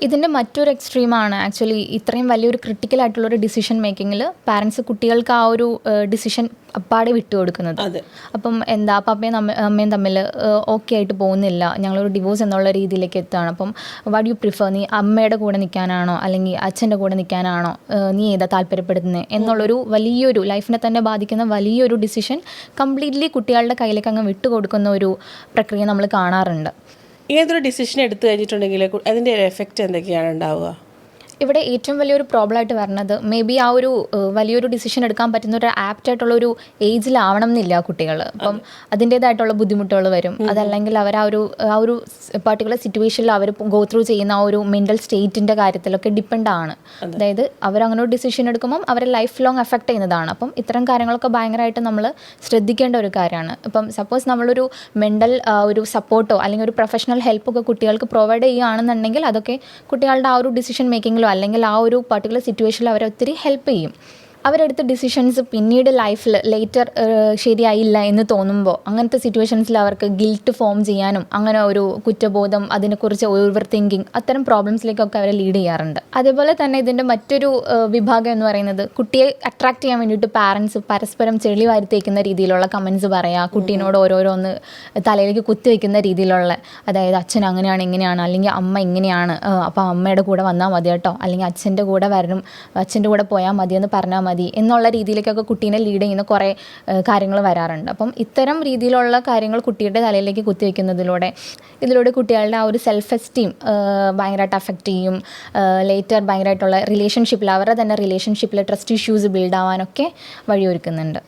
ഇതിൻ്റെ മറ്റൊരു എക്സ്ട്രീമാണ് ആക്ച്വലി ഇത്രയും വലിയൊരു ക്രിട്ടിക്കൽ ആയിട്ടുള്ളൊരു ഡിസിഷൻ മേക്കിങ്ങിൽ പാരൻസ് കുട്ടികൾക്ക് ആ ഒരു ഡിസിഷൻ അപ്പാടെ വിട്ടുകൊടുക്കുന്നത്. അപ്പം എന്താ പപ്പയും അമ്മയും തമ്മിൽ ഓക്കെ ആയിട്ട് പോകുന്നില്ല, ഞങ്ങളൊരു ഡിവോഴ്സ് എന്നുള്ള രീതിയിലേക്ക് എത്തുകയാണ്. അപ്പം വാട്ട് യു പ്രിഫർ, നീ അമ്മയുടെ കൂടെ നിൽക്കാനാണോ അല്ലെങ്കിൽ അച്ഛൻ്റെ കൂടെ നിൽക്കാനാണോ, നീ ഏതാ താല്പര്യപ്പെടുന്നത് എന്നുള്ളൊരു വലിയൊരു ലൈഫിനെ തന്നെ ബാധിക്കുന്ന വലിയൊരു ഡിസിഷൻ കംപ്ലീറ്റ്ലി കുട്ടികളുടെ കയ്യിലേക്ക് അങ്ങ് വിട്ടുകൊടുക്കുന്ന ഒരു പ്രക്രിയ നമ്മൾ കാണാറുണ്ട്. ഏതൊരു ഡിസിഷൻ എടുത്തു കഴിഞ്ഞിട്ടുണ്ടെങ്കിൽ അതിൻ്റെ എഫക്റ്റ് എന്തൊക്കെയാണ് ഉണ്ടാവുക? ഇവിടെ ഏറ്റവും വലിയൊരു പ്രോബ്ലമായിട്ട് വരുന്നത് മേ ബി ആ ഒരു വലിയൊരു ഡിസിഷൻ എടുക്കാൻ പറ്റുന്ന ഒരു ആപ്റ്റായിട്ടുള്ളൊരു ഏജിലാവണം എന്നില്ല കുട്ടികൾ. അപ്പം അതിൻ്റേതായിട്ടുള്ള ബുദ്ധിമുട്ടുകൾ വരും. അതല്ലെങ്കിൽ അവർ ആ ഒരു പർട്ടിക്കുലർ സിറ്റുവേഷനിൽ അവർ ഗോ ത്രൂ ചെയ്യുന്ന ആ ഒരു മെൻ്റൽ സ്റ്റേറ്റിൻ്റെ കാര്യത്തിലൊക്കെ ഡിപ്പെൻഡാണ്. അതായത് അവരങ്ങനെ ഒരു ഡിസിഷൻ എടുക്കുമ്പം അവരെ ലൈഫ് ലോങ് എഫക്റ്റ് ചെയ്യുന്നതാണ്. അപ്പം ഇത്തരം കാര്യങ്ങളൊക്കെ ഭയങ്കരമായിട്ട് നമ്മൾ ശ്രദ്ധിക്കേണ്ട ഒരു കാര്യമാണ്. ഇപ്പം സപ്പോസ് നമ്മളൊരു മെൻ്റൽ ഒരു സപ്പോർട്ടോ അല്ലെങ്കിൽ ഒരു പ്രൊഫഷണൽ ഹെൽപ്പൊക്കെ കുട്ടികൾക്ക് പ്രൊവൈഡ് ചെയ്യുകയാണെന്നുണ്ടെങ്കിൽ അതൊക്കെ കുട്ടികളുടെ ആ ഒരു ഡിസിഷൻ മേക്കിങ്ങിൽ അല്ലെങ്കിൽ ആ ഒരു പർട്ടിക്കുലർ സിറ്റുവേഷനിൽ അവരെ ഒത്തിരി ഹെൽപ്പ് ചെയ്യും. അവരെടുത്ത ഡിസിഷൻസ് പിന്നീട് ലൈഫിൽ ലേറ്റർ ശരിയായില്ല എന്ന് തോന്നുമ്പോൾ അങ്ങനത്തെ സിറ്റുവേഷൻസിൽ അവർക്ക് ഗിൽറ്റ് ഫോം ചെയ്യാനും അങ്ങനെ ഒരു കുറ്റബോധം, അതിനെക്കുറിച്ച് ഓവർ തിങ്കിങ്, അത്തരം പ്രോബ്ലംസിലേക്കൊക്കെ അവരെ ലീഡ് ചെയ്യാറുണ്ട്. അതേപോലെ തന്നെ ഇതിൻ്റെ മറ്റൊരു വിഭാഗം എന്ന് പറയുന്നത് കുട്ടിയെ അട്രാക്ട് ചെയ്യാൻ വേണ്ടിയിട്ട് പാരൻസ് പരസ്പരം ചെളി വാരിത്തേക്കുന്ന രീതിയിലുള്ള കമൻസ് പറയുക, കുട്ടീനോട് ഓരോരോന്ന് തലയിലേക്ക് കുത്തിവെക്കുന്ന രീതിയിലുള്ള, അതായത് അച്ഛൻ അങ്ങനെയാണ് ഇങ്ങനെയാണ് അല്ലെങ്കിൽ അമ്മ ഇങ്ങനെയാണ്, അപ്പോൾ അമ്മയുടെ കൂടെ വന്നാൽ മതി കേട്ടോ, അല്ലെങ്കിൽ അച്ഛൻ്റെ കൂടെ വരണം, അച്ഛൻ്റെ കൂടെ പോയാൽ മതിയെന്ന് പറഞ്ഞാൽ മതി എന്നുള്ള രീതിയിലേക്കൊക്കെ കുട്ടീനെ ലീഡ് ചെയ്യുന്ന കുറേ കാര്യങ്ങൾ വരാറുണ്ട്. അപ്പം ഇത്തരം രീതിയിലുള്ള കാര്യങ്ങൾ കുട്ടിയുടെ തലയിലേക്ക് കുത്തിവെക്കുന്നതിലൂടെ കുട്ടികളുടെ ആ ഒരു സെൽഫ് എസ്റ്റീം ഭയങ്കരമായിട്ട് അഫക്റ്റ് ചെയ്യും. ലേറ്റർ ഭയങ്കരമായിട്ടുള്ള റിലേഷൻഷിപ്പിൽ അവരുടെ തന്നെ റിലേഷൻഷിപ്പിൽ ട്രസ്റ്റ് ഇഷ്യൂസ് ബിൽഡ് ആവാനൊക്കെ വഴിയൊരുക്കുന്നുണ്ട്.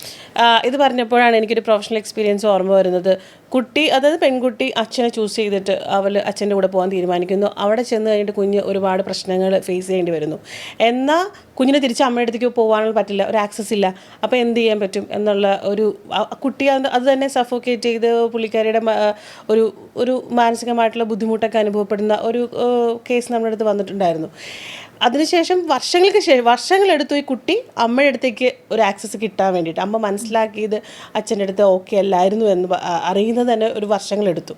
ഇത് പറഞ്ഞപ്പോഴാണ് എനിക്കൊരു പ്രൊഫഷണൽ എക്സ്പീരിയൻസ് ഓർമ്മ വരുന്നത്. കുട്ടി, അതായത് പെൺകുട്ടി അച്ഛനെ ചൂസ് ചെയ്തിട്ട് അവൾ അച്ഛൻ്റെ കൂടെ പോകാൻ തീരുമാനിക്കുന്നു. അവിടെ ചെന്ന് കഴിഞ്ഞിട്ട് കുഞ്ഞ് ഒരുപാട് പ്രശ്നങ്ങൾ ഫേസ് ചെയ്യേണ്ടി വരുന്നു. എന്നാൽ കുഞ്ഞിനെ തിരിച്ച് അമ്മയുടെ അടുത്തേക്ക് പോകാനുള്ള പറ്റില്ല, ഒരു ആക്സസ് ഇല്ല. അപ്പോൾ എന്ത് ചെയ്യാൻ പറ്റും എന്നുള്ള ഒരു കുട്ടി അത് തന്നെ സഫോക്കേറ്റ് ചെയ്ത് പുള്ളിക്കാരിയുടെ ഒരു മാനസികമായിട്ടുള്ള ബുദ്ധിമുട്ടൊക്കെ അനുഭവപ്പെടുന്ന ഒരു കേസ് നമ്മുടെ അടുത്ത് വന്നിട്ടുണ്ടായിരുന്നു. അതിനുശേഷം വർഷങ്ങളെടുത്തു ഈ കുട്ടി അമ്മയുടെ അടുത്തേക്ക് ഒരു ആക്സസ് കിട്ടാൻ വേണ്ടിയിട്ട്. അമ്മ മനസ്സിലാക്കിയത് അച്ഛൻ്റെ അടുത്ത് ഓക്കെ അല്ലായിരുന്നു എന്ന് അറിയുന്നത് തന്നെ ഒരു വർഷങ്ങളെടുത്തു.